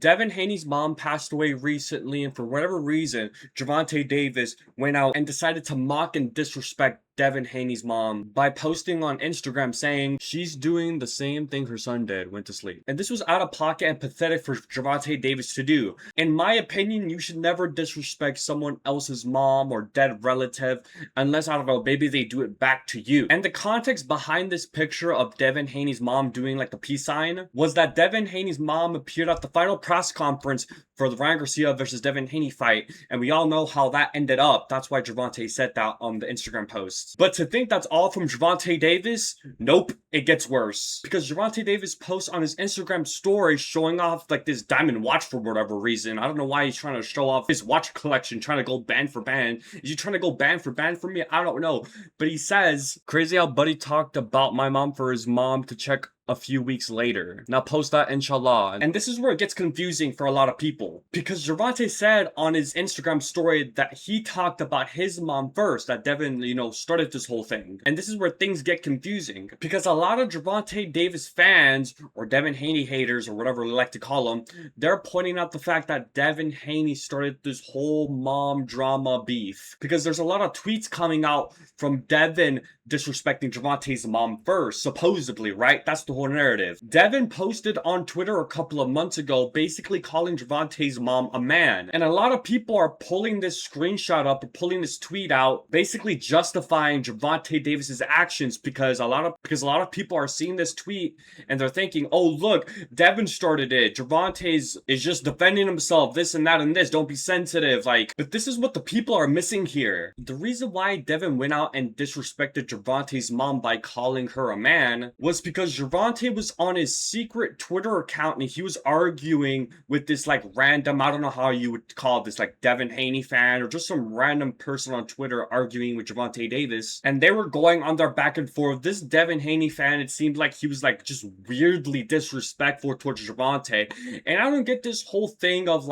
Devin Haney's mom passed away recently, and for whatever reason, Gervonta Davis went out and decided to mock and disrespect Devin Haney's mom by posting on Instagram saying she's doing the same thing her son did, went to sleep. And this was out of pocket and pathetic for Gervonta Davis to do. In my opinion, you should never disrespect someone else's mom or dead relative unless, I don't know, maybe they do it back to you. And the context behind this picture of Devin Haney's mom doing like the peace sign was that Devin Haney's mom appeared at the final press conference for the Ryan Garcia versus Devin Haney fight, and we all know how that ended up. That's why Gervonta said that on the Instagram post. But to think that's all from Gervonta Davis, nope, it gets worse. Because Gervonta Davis posts on his Instagram story showing off like this diamond watch for whatever reason. I don't know why he's trying to show off his watch collection, trying to go band for band. Is he trying to go band for band for me? I don't know. But he says, crazy how Buddy talked about my mom for his mom to check a few weeks later. Now post that inshallah. And this is where it gets confusing for a lot of people. Because Gervonta said on his Instagram story that he talked about his mom first, that Devin, started this whole thing. And this is where things get confusing. Because a lot of Gervonta Davis fans, or Devin Haney haters, or whatever we like to call them, they're pointing out the fact that Devin Haney started this whole mom drama beef. Because there's a lot of tweets coming out from Devin disrespecting Gervonta's mom first, supposedly, right? That's the whole narrative. Devin posted on Twitter a couple of months ago basically calling Gervonta's mom a man. And a lot of people are pulling this screenshot up or pulling this tweet out, basically justifying Gervonta Davis's actions because a lot of people are seeing this tweet and they're thinking, oh look, Devin started it. Gervonta is just defending himself, this and that and this. Don't be sensitive. But this is what the people are missing here. The reason why Devin went out and disrespected Gervonta's mom by calling her a man was because Gervonta was on his secret Twitter account and he was arguing with this random, I don't know how you would call this, Devin Haney fan or just some random person on Twitter arguing with Gervonta Davis. And they were going on their back and forth. This Devin Haney fan, it seemed like he was just weirdly disrespectful towards Gervonta. And I don't get this whole thing of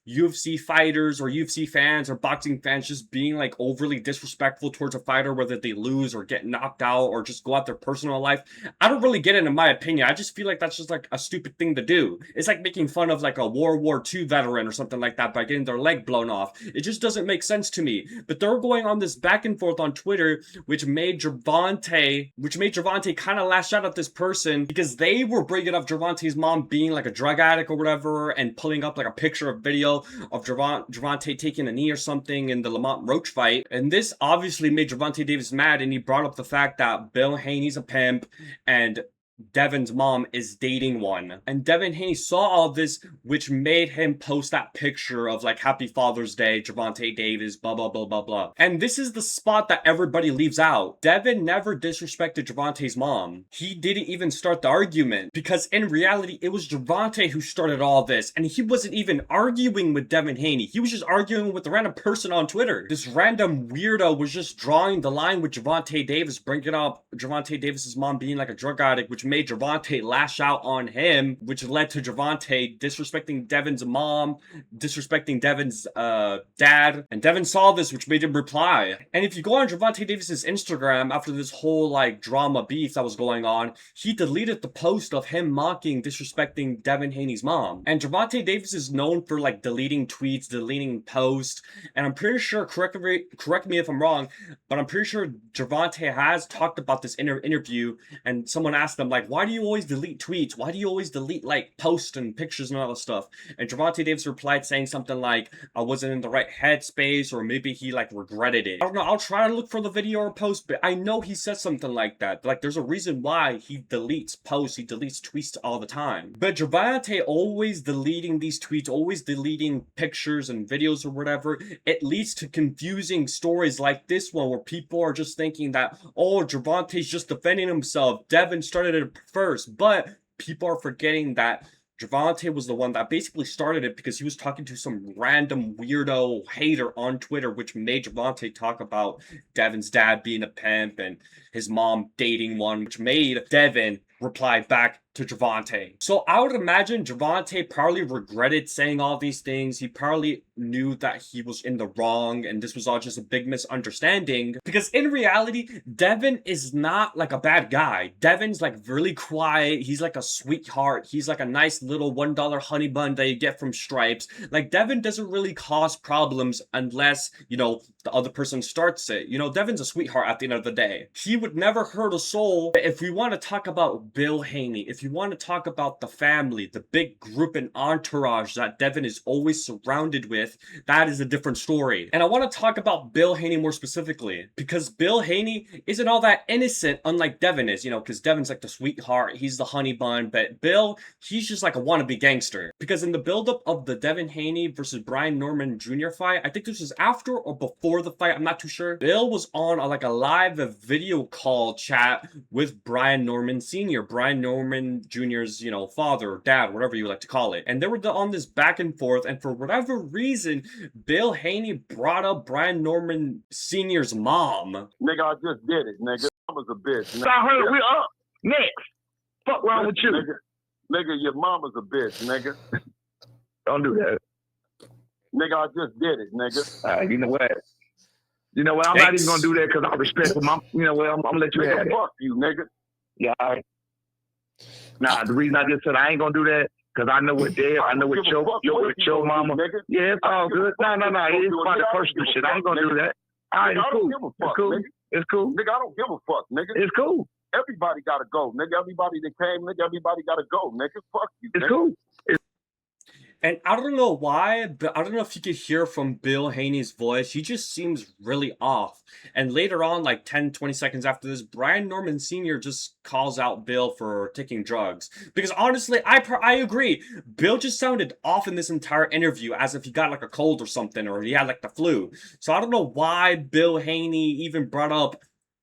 UFC fighters or UFC fans or boxing fans just being overly disrespectful towards a fighter, whether they lose or get knocked out or just go out their personal life. I don't really get it, in my opinion. I just feel like that's just a stupid thing to do. It's like making fun of a World War II veteran or something like that by getting their leg blown off. It just doesn't make sense to me. But they're going on this back and forth on Twitter, which made Gervonta kind of lash out at this person because they were bringing up Gervonta's mom being a drug addict or whatever and pulling up a picture of video of Gervonta taking a knee or something in the Lamont Roach fight. And this obviously made Gervonta Davis mad, and he brought up the fact that Bill Haney's a pimp and Devin's mom is dating one. And Devin Haney saw all this, which made him post that picture of Happy Father's Day, Gervonta Davis, blah, blah, blah, blah, blah. And this is the spot that everybody leaves out. Devin never disrespected Gervonta's mom. He didn't even start the argument because in reality, it was Gervonta who started all this. And he wasn't even arguing with Devin Haney. He was just arguing with a random person on Twitter. This random weirdo was just drawing the line with Gervonta Davis, bringing up Gervonta Davis's mom being a drug addict, which made Gervonta lash out on him, which led to Gervonta disrespecting Devin's mom, disrespecting Devin's dad, and Devin saw this, which made him reply. And if you go on Gervonta Davis's Instagram after this whole drama beef that was going on, he deleted the post of him mocking, disrespecting Devin Haney's mom. And Gervonta Davis is known for deleting tweets, deleting posts, and I'm pretty sure, correct me if I'm wrong, but I'm pretty sure Gervonta has talked about this in an interview, and someone asked him why do you always delete tweets? Why do you always delete posts and pictures and all this stuff? And Gervonta Davis replied saying something I wasn't in the right headspace, or maybe he regretted it. I don't know. I'll try to look for the video or post, but I know he said something like that. There's a reason why he deletes posts, he deletes tweets all the time. But Gervonta always deleting these tweets, always deleting pictures and videos or whatever, it leads to confusing stories like this one where people are just thinking that, oh, Gervonta's just defending himself. Devin started it first, but people are forgetting that Gervonta was the one that basically started it because he was talking to some random weirdo hater on Twitter, which made Gervonta talk about Devin's dad being a pimp and his mom dating one, which made Devin reply back to Gervonta. So I would imagine Gervonta probably regretted saying all these things. He probably knew that he was in the wrong and this was all just a big misunderstanding. Because in reality, Devin is not like a bad guy. Devin's like really quiet. He's like a sweetheart. He's like a nice little $1 honey bun that you get from Stripes. Like Devin doesn't really cause problems unless, you know, the other person starts it. You know, Devin's a sweetheart at the end of the day. He would never hurt a soul. If we want to talk about Bill Haney, if you want to talk about the family, the big group and entourage that Devin is always surrounded with, that is a different story. And I want to talk about Bill Haney more specifically, because Bill Haney isn't all that innocent, unlike Devin is, you know, because Devin's like the sweetheart, he's the honey bun, but Bill, he's just like a wannabe gangster. Because in the buildup of the Devin Haney versus Brian Norman Jr. fight, I think this was after or before the fight, I'm not too sure, Bill was on like a live video call chat with Brian Norman Sr., Brian Norman Jr.'s, you know, father, dad, whatever you like to call it. And they were on this back and forth, and for whatever reason, Bill Haney brought up Brian Norman Sr.'s mom. Nigga, I just did it, nigga. Mama's a bitch. Nigga. I heard we up. Next. Fuck wrong with you? Nigga, your mama's a bitch, nigga. Don't do that. Nigga, I just did it, nigga. You know what? You know what? I'm not even gonna do that because I respect him. You know what? I'm gonna let you have it. Fuck you, nigga. Yeah, all right. Nah, the reason I just said I ain't gonna do that because I know what I know what your mama. Nigga. Yeah, it's all good. No, it's about the personal shit. I ain't gonna do that. All right, it's cool. It's cool. It's cool. Nigga, I don't give a fuck, nigga. It's cool. Everybody gotta go, nigga. Everybody that came, nigga, everybody gotta go, nigga. Fuck you, It's nigga. cool. And I don't know why, but I don't know if you could hear from Bill Haney's voice. He just seems really off. And later on, like 10, 20 seconds after this, Brian Norman Sr. just calls out Bill for taking drugs. Because honestly, I agree. Bill just sounded off in this entire interview as if he got like a cold or something, or he had like the flu. So I don't know why Bill Haney even brought up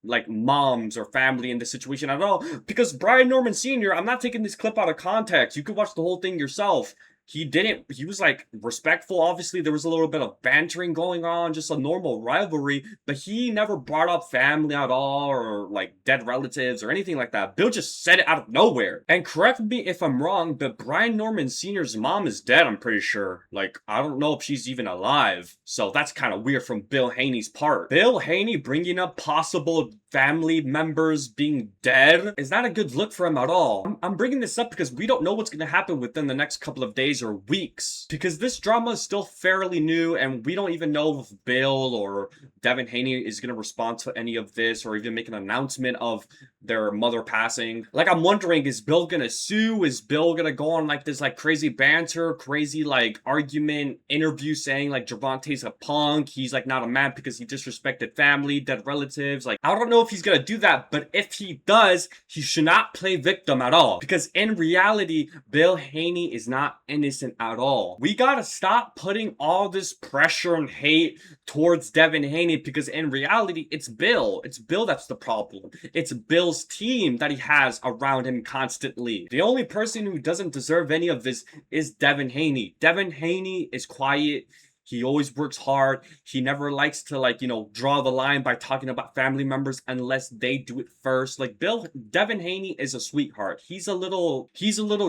like moms or family in this situation at all. Because Brian Norman Sr., I'm not taking this clip out of context. You could watch the whole thing yourself. He was like respectful. Obviously, there was a little bit of bantering going on, just a normal rivalry, but he never brought up family at all or like dead relatives or anything like that. Bill just said it out of nowhere. And correct me if I'm wrong, but Brian Norman Sr.'s mom is dead, I'm pretty sure. Like, I don't know if she's even alive. So that's kind of weird from Bill Haney's part. Bill Haney bringing up possible family members being dead is not a good look for him at all. I'm bringing this up because we don't know what's going to happen within the next couple of days or weeks, because this drama is still fairly new and we don't even know if Bill or Devin Haney is going to respond to any of this or even make an announcement of their mother passing. Like, I'm wondering, is Bill going to sue? Is Bill going to go on like this like crazy banter, crazy like argument interview saying like Gervonta's a punk, he's like not a man because he disrespected family, dead relatives? Like, I don't know if he's going to do that, but if he does, he should not play victim at all, because in reality, Bill Haney is not innocent at all. We gotta stop putting all this pressure and hate towards Devin Haney, because in reality, it's Bill. It's Bill that's the problem. It's Bill's team that he has around him constantly. The only person who doesn't deserve any of this is Devin Haney. Devin Haney is quiet. He always works hard. He never likes to, like, you know, draw the line by talking about family members unless they do it first. Like, Devin Haney is a sweetheart. He's a little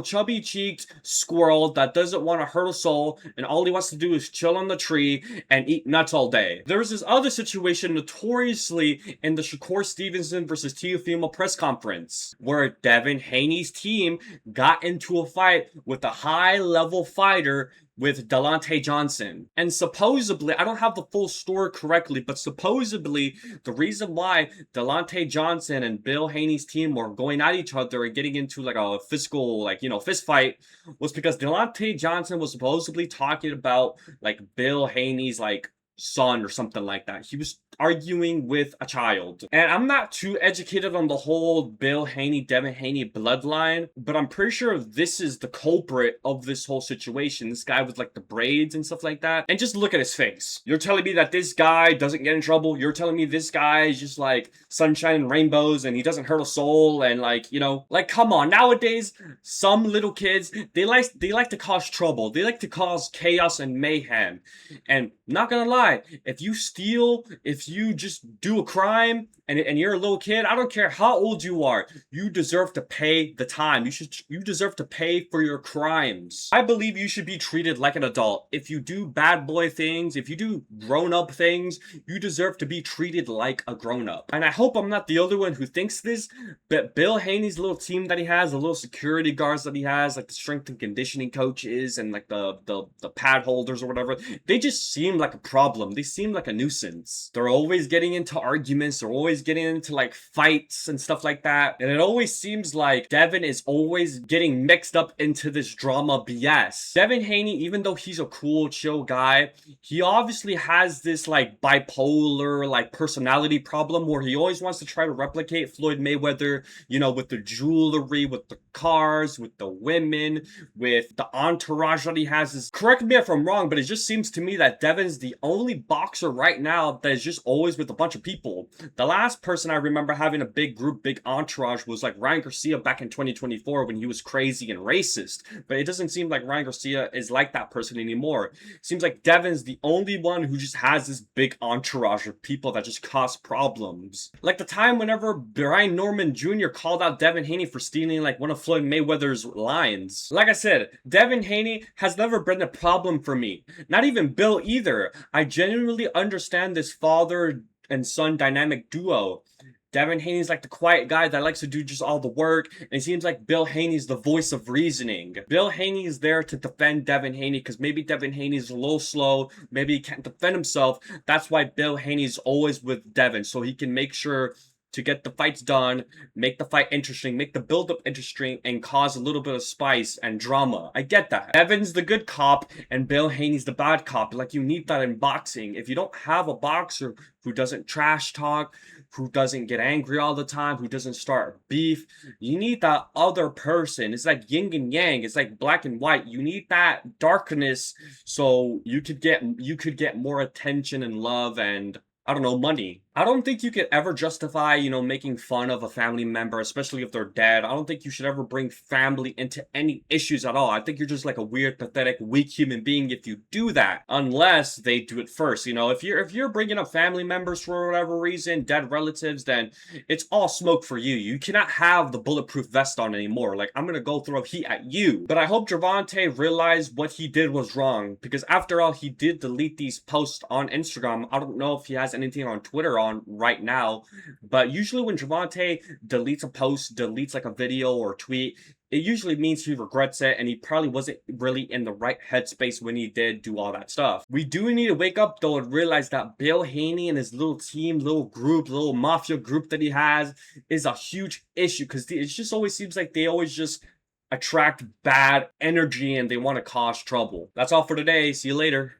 chubby-cheeked squirrel that doesn't want to hurt a soul, and all he wants to do is chill on the tree and eat nuts all day. There was this other situation notoriously in the Shakur Stevenson versus Teofimo press conference, where Devin Haney's team got into a fight with a high-level fighter with Delonte Johnson. And supposedly, I don't have the full story correctly, but supposedly the reason why Delonte Johnson and Bill Haney's team were going at each other and getting into like a physical, like, you know, fist fight was because Delonte Johnson was supposedly talking about like Bill Haney's like son or something like that. He was arguing with a child. And I'm not too educated on the whole Bill Haney, Devin Haney bloodline, but I'm pretty sure this is the culprit of this whole situation. This guy with like the braids and stuff like that. And just look at his face. You're telling me that this guy doesn't get in trouble? You're telling me this guy is just like sunshine and rainbows and he doesn't hurt a soul? And like, you know, like, come on. Nowadays, some little kids, they like to cause trouble. They like to cause chaos and mayhem. And not gonna lie, what? If you steal, if you just do a crime and you're a little kid, I don't care how old you are, you deserve to pay the time. You deserve to pay for your crimes. I believe you should be treated like an adult. If you do bad boy things, if you do grown-up things, you deserve to be treated like a grown-up. And I hope I'm not the only one who thinks this, but Bill Haney's little team that he has, the little security guards that he has, like the strength and conditioning coaches and like the pad holders or whatever, they just seem like a problem. They seem like a nuisance. They're always getting into arguments. They're always getting into like fights and stuff like that. And it always seems like Devin is always getting mixed up into this drama BS. Devin Haney, even though he's a cool, chill guy, he obviously has this like bipolar like personality problem where he always wants to try to replicate Floyd Mayweather, you know, with the jewelry, with the cars, with the women, with the entourage that he has. Correct me if I'm wrong, but it just seems to me that Devin's the only boxer right now that is just always with a bunch of people. The last person I remember having a big group, big entourage was like Ryan Garcia back in 2024 when he was crazy and racist. But it doesn't seem like Ryan Garcia is like that person anymore. It seems like Devin's the only one who just has this big entourage of people that just cause problems. Like the time whenever Brian Norman Jr. called out Devin Haney for stealing like one of Floyd Mayweather's lines. Like I said, Devin Haney has never been a problem for me. Not even Bill either. I genuinely understand this father and son dynamic duo. Devin Haney's like the quiet guy that likes to do just all the work, and it seems like Bill Haney's the voice of reasoning. Bill Haney is there to defend Devin Haney because maybe Devin Haney's a little slow, maybe he can't defend himself. That's why Bill Haney's always with Devin, so he can make sure to get the fights done, make the fight interesting, make the build-up interesting, and cause a little bit of spice and drama. I get that. Devin's the good cop, and Bill Haney's the bad cop. Like, you need that in boxing. If you don't have a boxer who doesn't trash talk, who doesn't get angry all the time, who doesn't start beef, you need that other person. It's like yin and yang. It's like black and white. You need that darkness so you could get more attention and love and, I don't know, money. I don't think you could ever justify, you know, making fun of a family member, especially if they're dead. I don't think you should ever bring family into any issues at all. I think you're just like a weird, pathetic, weak human being if you do that. Unless they do it first, you know. If you're bringing up family members for whatever reason, dead relatives, then it's all smoke for you. You cannot have the bulletproof vest on anymore. Like, I'm gonna go throw heat at you. But I hope Gervonta realized what he did was wrong, because after all, he did delete these posts on Instagram. I don't know if he has anything on Twitter on right now, but usually when Gervonta deletes a post, deletes like a video or tweet, it usually means he regrets it and he probably wasn't really in the right headspace when he did do all that stuff. We do need to wake up though and realize that Bill Haney and his little team, little group, little mafia group that he has is a huge issue, because it just always seems like they always just attract bad energy and they want to cause trouble. That's all for today. See you later.